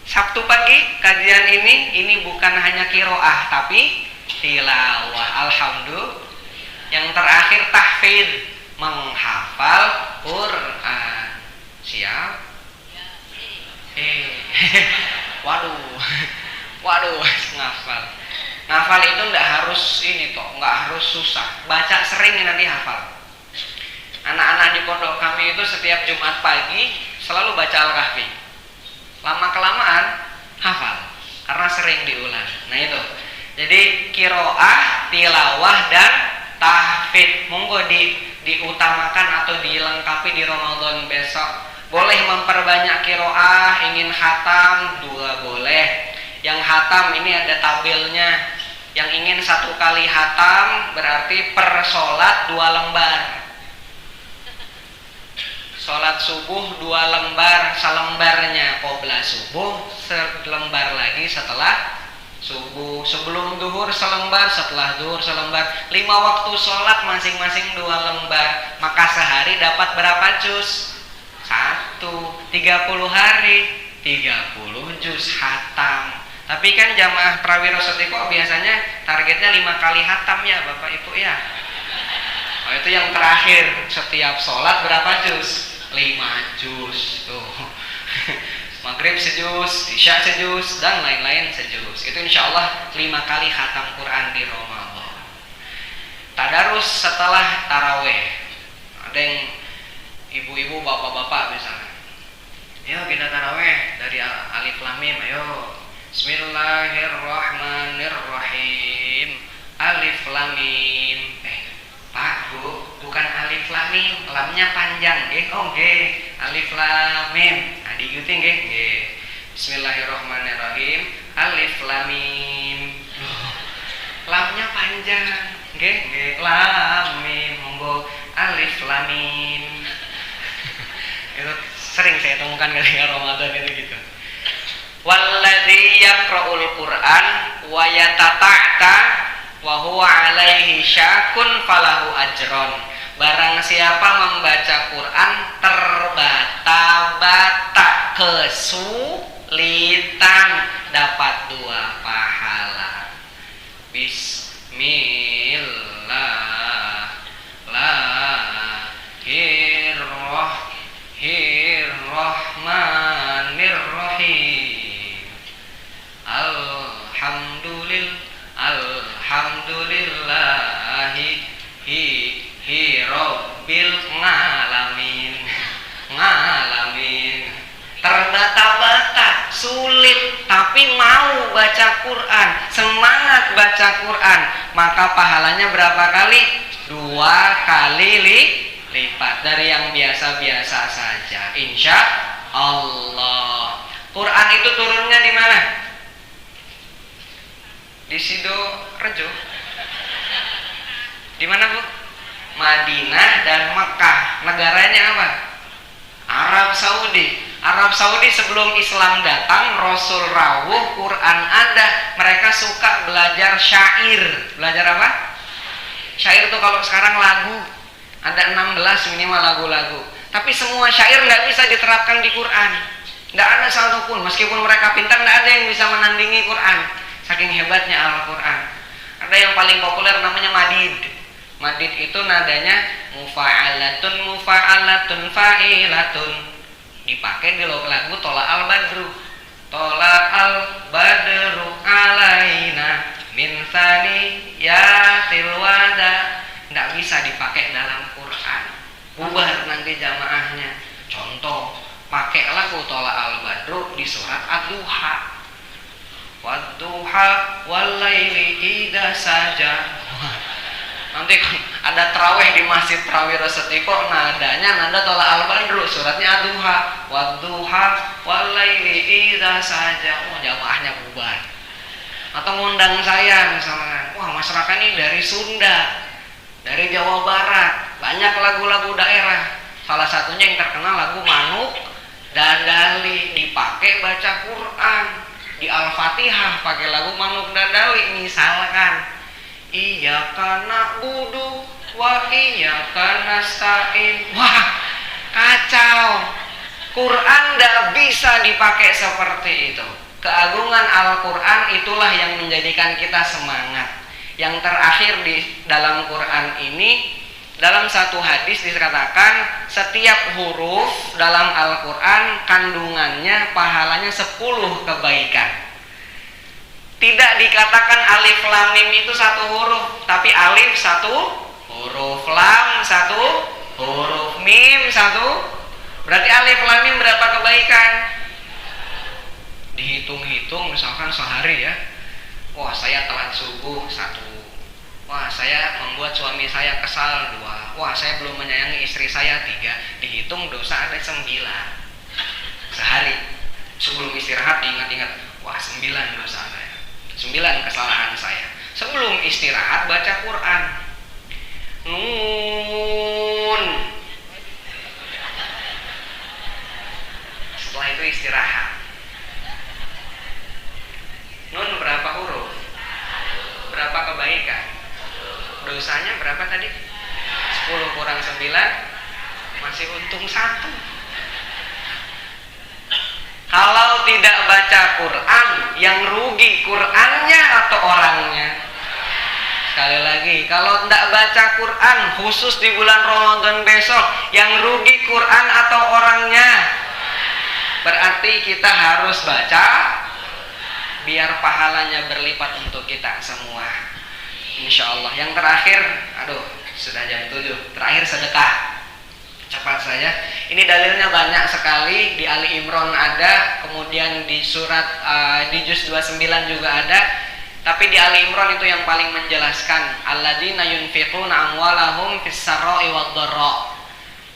Sabtu pagi kajian ini bukan hanya qiraah tapi tilawah. Alhamdulillah. Yang terakhir tahfidz, menghafal Quran. Siap? Waduh, ngafal. Ngafal itu enggak harus enggak harus susah. Baca sering nanti hafal. Anak-anak di pondok kami itu setiap Jumat pagi selalu baca Al-Kahfi. Lama-kelamaan hafal karena sering diulang. Nah itu. Jadi qiraah, tilawah dan tahfidz. Monggo diutamakan atau dilengkapi di Ramadan besok. Boleh memperbanyak qiraah, ingin khatam 2 boleh. Yang khatam ini ada tabelnya. Yang ingin 1 kali khatam berarti per sholat 2 lembar. Sholat subuh 2 lembar, selembarnya qobla subuh, selembar lagi setelah subuh. Sebelum duhur selembar, setelah duhur selembar. 5 waktu sholat masing-masing 2 lembar. Maka sehari dapat berapa juz? 1. 30 hari 30 juz khatam. Tapi kan jamaah Prawiro Sotiko biasanya targetnya 5 kali khatam ya Bapak Ibu ya. Oh, itu yang terakhir, setiap sholat berapa juz? 5 juz tuh. Maghrib sejuz, isya sejuz, dan lain-lain sejuz. Itu insya Allah 5 kali khatam Quran di Ramadan. Tadarus setelah taraweh. Ada yang ibu-ibu, bapak-bapak misalnya. Ayo kita taraweh dari Alif Lam Mim. Ayo. Bismillahirrahmanirrahim. Alif Lam Mim. Pak, Bu, bukan Alif Lam Mim, lamnya panjang, nggih. Oh, nggih. Alif Lam Mim. Nah, diikuti nggih. Nggih. Bismillahirrahmanirrahim. Alif Lam Mim. Lamnya panjang, nggih. Nggih. Lam Mim. Monggo Alif Lam Mim. Itu sering saya temukan ketika Ramadan itu gitu. Walladzi yaqra'ul Qur'an wa yatata'ta wa huwa 'alaihi syakun falahu ajron. Barang siapa membaca Quran terbata-bata kesulitan dapat 2 pahala. Bismillahirrahmanirrahim. Alhamdulillahi rabbil ngalamin. Terbata-bata, sulit, tapi mau baca Quran, semangat baca Quran, maka pahalanya berapa kali? 2 kali lipat dari yang biasa-biasa saja. Insya Allah. Quran itu turunnya di mana? Di Sidorejo. Di mana, Bu? Madinah dan Mekah. Negaranya apa? Arab Saudi. Arab Saudi sebelum Islam datang, Rasul rawuh, Quran ada. Mereka suka belajar syair. Belajar apa? Syair itu kalau sekarang lagu. Ada 16 minimal lagu-lagu. Tapi semua syair nggak bisa diterapkan di Quran. Nggak ada satupun. Meskipun mereka pintar, nggak ada yang bisa menandingi Quran. Saking hebatnya Al-Quran. Ada yang paling populer namanya madid. Madid itu nadanya mufa'alatun fa'ilatun. Dipakai di lagu Tola al-Badru. Tola al-Badru alaina min saniyatil wada. Nggak bisa dipakai dalam Quran. Bubar nanti jamaahnya. Contoh, pakai lagu Tola al-Badru di surat Ad-Duha. Wadduha walaili idza saja. Nanti ada tarawih di Masjid Prawiro Setiko, nadanya nada Tola al-Badru, suratnya Ad-Duha. Wadduha walaili idza saja. Oh, jamaahnya bubar. Atau ngundang saya misalnya, wah masyarakat ini dari Sunda, dari Jawa Barat, banyak lagu-lagu daerah. Salah satunya yang terkenal lagu Manuk Dadali, dipakai baca Quran. Di Al-Fatihah pakai lagu Manuk Dadali misalkan. Iyyaka na'budu Wa iyyaka nasta'in. Wah, kacau. Quran tidak bisa dipakai seperti itu. Keagungan Al-Quran itulah yang menjadikan kita semangat. Yang terakhir di dalam Quran ini, dalam satu hadis dikatakan setiap huruf dalam Al-Quran kandungannya pahalanya 10 kebaikan. Tidak dikatakan alif lam mim itu satu huruf, tapi alif satu huruf, lam satu huruf, mim satu. Berarti alif lam mim berapa kebaikan? Dihitung-hitung misalkan sehari ya. Wah, saya telat subuh 1. Wah, saya membuat suami saya kesal 2. Wah, saya belum menyayangi istri saya 3. Dihitung dosa ada 9. Sehari. Sebelum istirahat diingat-ingat, wah 9 dosa saya. 9 kesalahan saya. Sebelum istirahat baca Quran. Nun. Setelah itu istirahat. Nun berapa huruf? Berapa kebaikan? Dosanya berapa tadi? 10 kurang 9 masih untung 1. Kalau tidak baca Quran, yang rugi Qurannya atau orangnya? Sekali lagi, kalau tidak baca Quran khusus di bulan Ramadan besok, yang rugi Quran atau orangnya? Berarti kita harus baca biar pahalanya berlipat untuk kita semua, insya Allah. Yang terakhir, aduh sudah jam 7. Terakhir sedekah. Cepat saja. Ini dalilnya banyak sekali. Di Ali Imran ada, kemudian di surat di juz 29 juga ada. Tapi di Ali Imran itu yang paling menjelaskan. Alladzina yunfiquna amwalahum fis-sarra'i wad-dharra.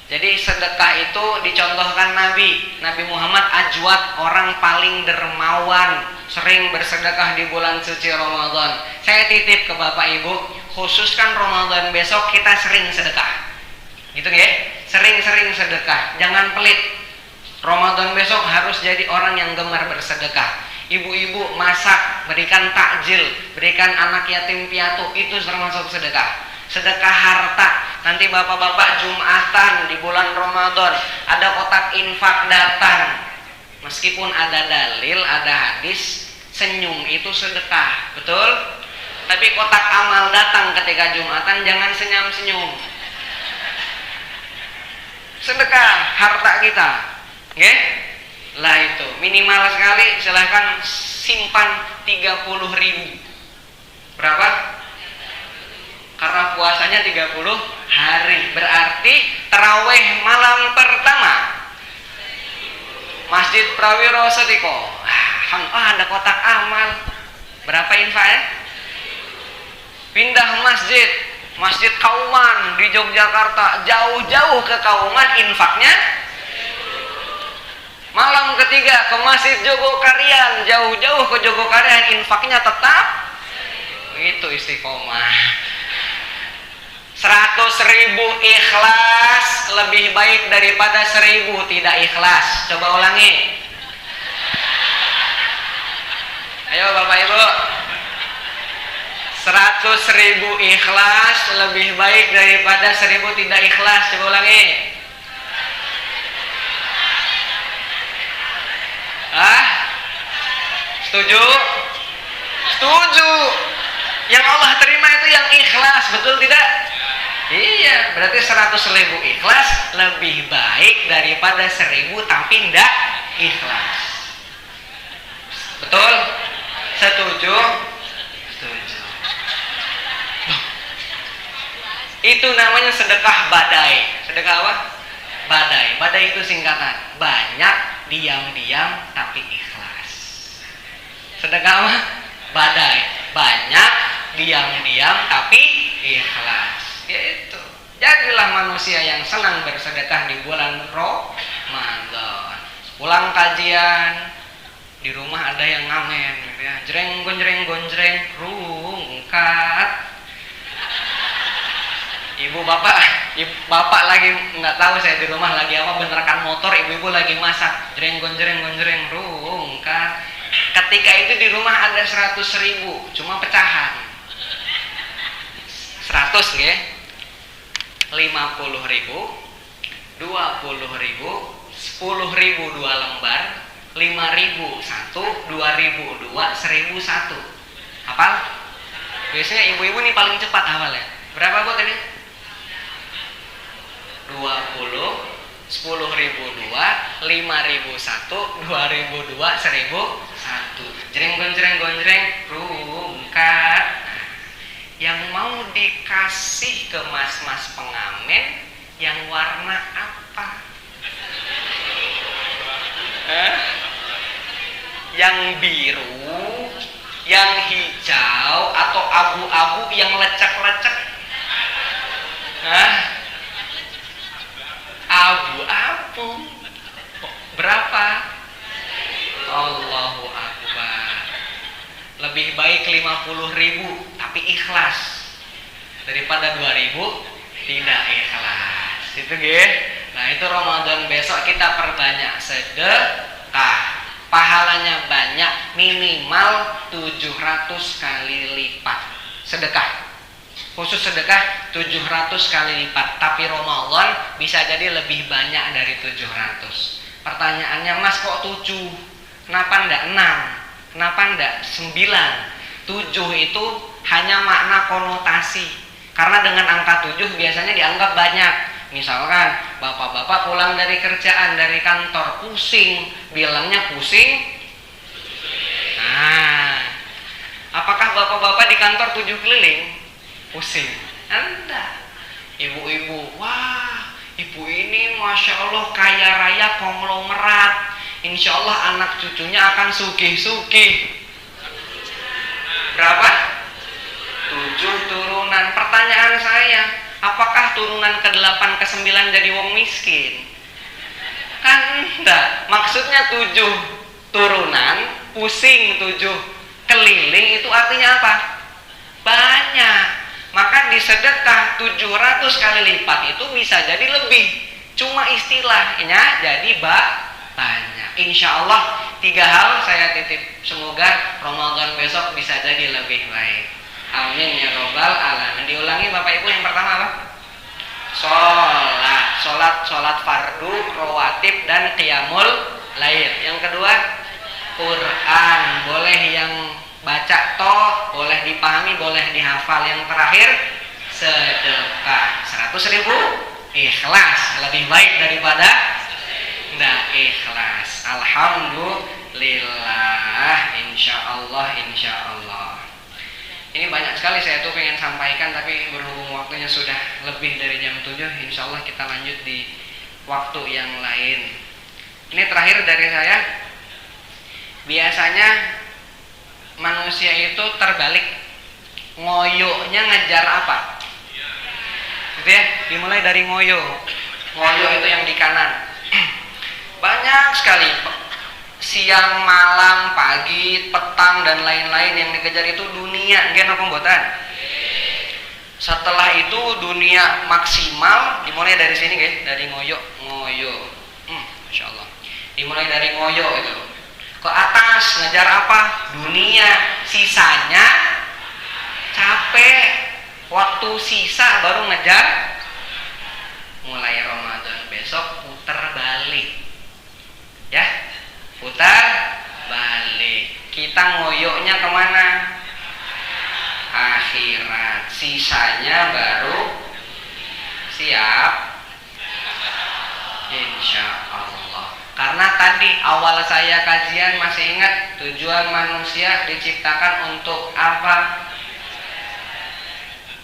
Jadi sedekah itu dicontohkan Nabi Muhammad ajwad, orang paling dermawan, sering bersedekah di bulan suci Ramadan. Saya titip ke Bapak Ibu, khususkan Ramadan besok kita sering sedekah. Gitu ya? Sering-sering sedekah, jangan pelit. Ramadan besok harus jadi orang yang gemar bersedekah. Ibu-ibu masak, berikan takjil, berikan anak yatim piatu, itu termasuk sedekah. Sedekah harta. Nanti bapak-bapak Jumatan di bulan Ramadan ada kotak infak datang. Meskipun ada dalil, ada hadis, senyum itu sedekah, betul? Tapi kotak amal datang ketika Jumatan, jangan senyum-senyum. Sedekah harta kita, oke? Lah itu minimal sekali, silahkan simpan 30.000. Berapa? Karena puasanya 30 hari, berarti tarawih malam pertama Masjid Prawiro Setiko. Ada kotak amal. Berapa infaknya? Pindah Masjid Kauman di Yogyakarta, jauh-jauh ke Kauman, infaknya. Malam ketiga ke Masjid Jogokarian, jauh-jauh ke Jogokarian, infaknya tetap itu istiqomah. 100.000 ikhlas lebih baik daripada 1.000 tidak ikhlas. Coba ulangi. Ayo Bapak Ibu. 100.000 ikhlas lebih baik daripada 1.000 tidak ikhlas. Coba ulangi. Setuju? Setuju. Yang Allah terima itu yang ikhlas, betul tidak? Iya, berarti 100.000 ikhlas lebih baik daripada 1.000 tapi tidak ikhlas. Betul? Setuju? Setuju. Itu namanya sedekah badai. Sedekah apa? Badai. Badai itu singkatan. Banyak diam-diam tapi ikhlas. Sedekah apa? Badai. Banyak diam-diam tapi ikhlas. Yaitu jadilah manusia yang senang bersedekah di bulan Ramadan. Pulang kajian, di rumah ada yang ngamen gitu ya. Jreng gonjreng rungkat. Ibu bapak lagi nggak tahu saya di rumah lagi apa, benterkan motor, ibu-ibu lagi masak. Jreng gonjreng rungkat. Ketika itu di rumah ada 100.000, cuma pecahan 100 ya. 50.000, 20.000, 10.000 2 lembar, 5.000 1, 2.000 2, 1.000 1. Hafal? Biasanya ibu-ibu nih paling cepat hafal ya. Berapa Bu tadi? 20, 10.000 2, 5.000 1, 2.000 2, 1.000 1. Jreng-gonjreng rungkat. Yang mau dikasih ke mas-mas pengamen yang warna apa? Yang biru, yang hijau, atau abu-abu yang lecek-lecek? Abu-abu. Berapa? Allahu Akbar. Lebih baik 50.000 tapi ikhlas daripada 2.000 tidak ikhlas. Itu nggih. Nah, itu Ramadan besok kita perbanyak sedekah. Pahalanya banyak, minimal 700 kali lipat. Sedekah. Khusus sedekah 700 kali lipat. Tapi Ramadan bisa jadi lebih banyak dari 700. Pertanyaannya, Mas kok 7? Kenapa enggak 6? Kenapa enggak 9? 7 itu hanya makna konotasi. Karena dengan angka 7 biasanya dianggap banyak. Misalkan bapak-bapak pulang dari kerjaan, dari kantor, pusing. Bilangnya pusing. Nah, apakah bapak-bapak di kantor 7 keliling? Pusing. Enggak. Ibu-ibu, wah, ibu ini Masya Allah kaya raya konglomerat. Insya Allah anak cucunya akan sugih-sugih. Berapa? 7 turunan. Pertanyaan saya, apakah turunan ke-8 ke-9 jadi wong miskin? Kan enggak. Maksudnya 7 turunan, pusing 7 keliling, itu artinya apa? Banyak. Maka di sedekah 700 kali lipat itu bisa jadi lebih. Cuma istilahnya jadi banyak. Insya Allah 3 hal saya titip. Semoga Ramadan besok bisa jadi lebih baik. Amin ya robbal alamin. Diulangi Bapak Ibu. Yang pertama apa? Sholat fardu, rawatib, dan qiyamul lail. Yang kedua, Quran. Boleh yang baca toh, boleh dipahami, boleh dihafal. Yang terakhir, sedekah 100.000 ikhlas. Lebih baik daripada tidak ikhlas. Alhamdulillah. Insya Allah. Ini banyak sekali saya tuh pengen sampaikan, tapi berhubung waktunya sudah lebih dari jam 7, insya Allah kita lanjut di waktu yang lain. Ini terakhir dari saya. Biasanya manusia itu terbalik, ngoyoknya ngejar apa? Gitu ya, dimulai dari ngoyo. Ngoyo itu yang di kanan. Banyak sekali, siang, malam, pagi, petang, dan lain-lain yang dikejar itu dunia. Nggih napa mboten? Setelah itu dunia maksimal, dimulai dari sini guys, dari ngoyo. Masya Allah. Dimulai dari ngoyo itu. Ke atas ngejar apa? Dunia. Sisanya capek. Waktu sisa baru ngejar. Mulai Ramadan besok putar balik. Ya, putar balik. Kita ngoyoknya kemana? Akhirat. Sisanya baru siap. Insya Allah. Karena tadi awal saya kajian masih ingat, tujuan manusia diciptakan untuk apa?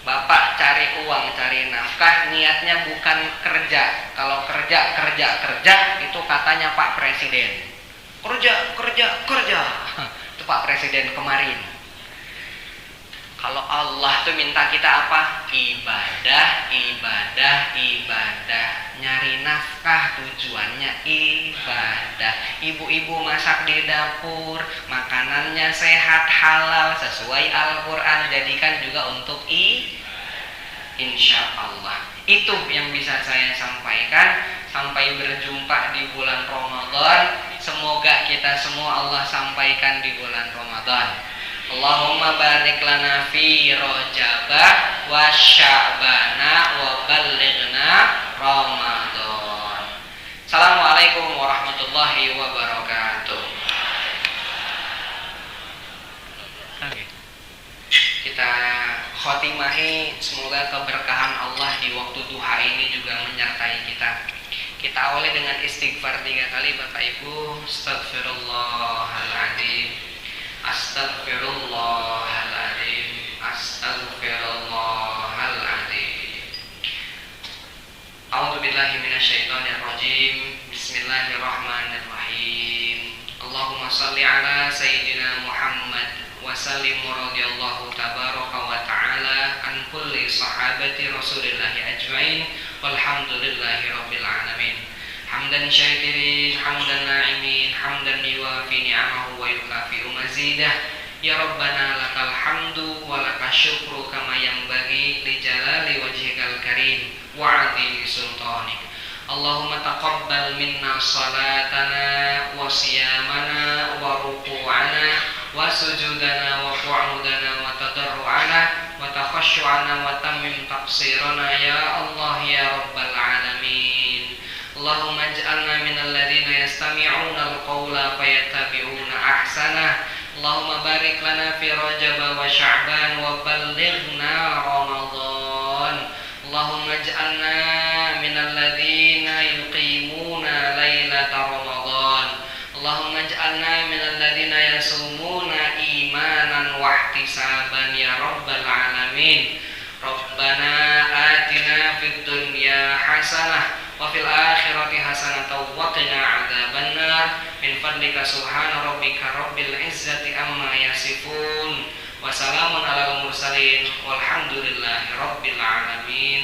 Bapak cari uang, cari nafkah, niatnya bukan kerja. Kalau kerja itu katanya Pak Presiden. Kerja. Itu Pak Presiden kemarin. Kalau Allah tuh minta kita apa? Ibadah. Nyari nafkah tujuannya ibadah. Ibu-ibu masak di dapur, makanannya sehat, halal, sesuai Al-Quran. Jadikan juga untuk insya Allah. Itu yang bisa saya sampaikan. Sampai berjumpa di bulan Ramadan. Semoga kita semua Allah sampaikan di bulan Ramadan. Allahumma barik lana fi Rajaba wa Sya'bana wa ballighna Ramadan. Assalamualaikum warahmatullahi wabarakatuh. Kita khotimahi, semoga keberkahan Allah di waktu duha ini juga menyertai kita. Kita awali dengan istighfar 3 kali Bapak Ibu. Astagfirullahaladzim, astagfirullahaladzim, astagfirullahaladzim. A'udzubillahi minasyaitonirrajim. Bismillahirrahmanirrahim. Allahumma shalli ala sayyidina Muhammad wa sallim radhiyallahu tabaraka wa ta'ala an kulli sahabati Rasulillahi ajmain walhamdulillahi rabbil alamin. Hamdan syakirin, hamdan na'imin, hamdan yuwafi ni'amahu wa yukafi'u mazidah. Ya Rabbana lakal hamdu wa lakas syukru kama yanbaghi li jalali wajhikal karim wa 'azimi sultanik. Allahumma taqabbal minna salatana wa siyamana wa ruku'ana wa sujudana wa qu'udana wa tadarru'ana wa takhashu'ana wa tammim taqsirana ya Allah ya Rabbal alamin. Allahumma ij'alna minal ladzina yastami'una al-qawla fayattabi'una ahsanah. Allahumma barik lana fi Rajab wa Sya'ban wa ballighna Ramadan. Allahumma ij'alna minal ladzina yuqimuna lailata Ramadan. Allahumma ij'alna minal ladzina yasumuna imanan wa ihtisaban ya Rabbal alamin. Rabbana atina fid dunya hasanah wa fil akhirati hasanatan wa qina adzabannar. Min fadlika subhana rabbika rabbil izzati amma yasifun wa salamun alal mursalin walhamdulillahi rabbil alamin.